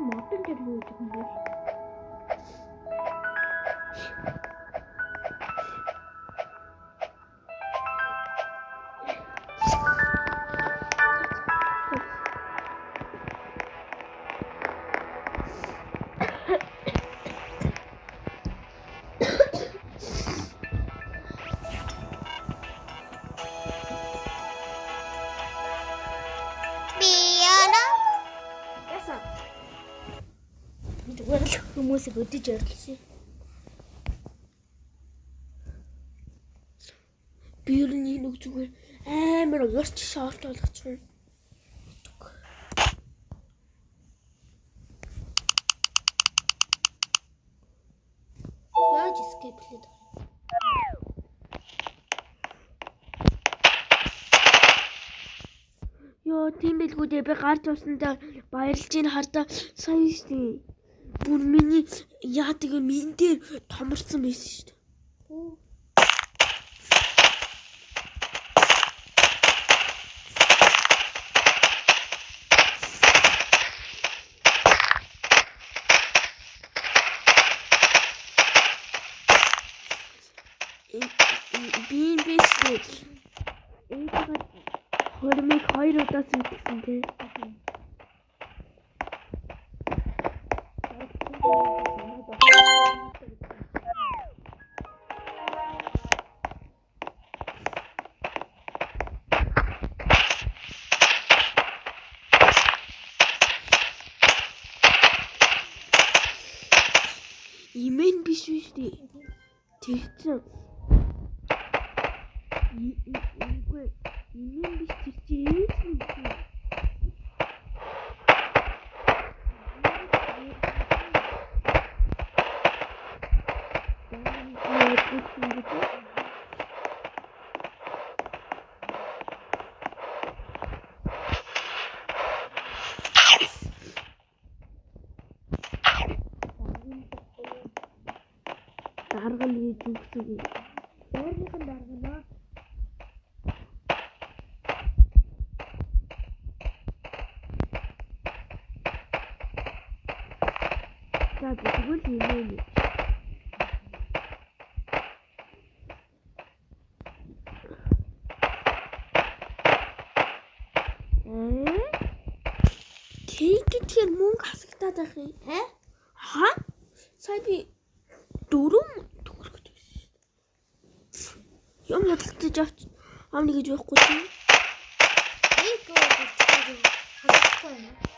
модон дээр юу гэдэг юм бэ? Хүмүүсийг өдөж орилсон. Би ер нь нэг зүгээр амар уурч шорт болгочихсон. Яаж escape хийх вэ? Йоо, тийм билгүү дээ. Би гарч явсандаа баярлж ийн хардаа сайн шүү. Бүр миний яадаг юм энэ дээр томорсон байсан шүү дээ. Би биш дээ. Эйгээр хормыг 2 удаа зүтгэсэн тий. Имен биш үү дээ. Тэр чинь үгүй имен биш тэр чинь ээж юм чи. Даргал хийж үгсэг. Дайрныхан даргана. За тэгвэл юм. Кейт мөнгө хасагтаад байх юм. Хаа? Сая би дөрөв төгрөгч байсан шүү дээ. Юм хадгалж авч амны гэж байхгүй тийм. Эйг хадгалахгүй юм.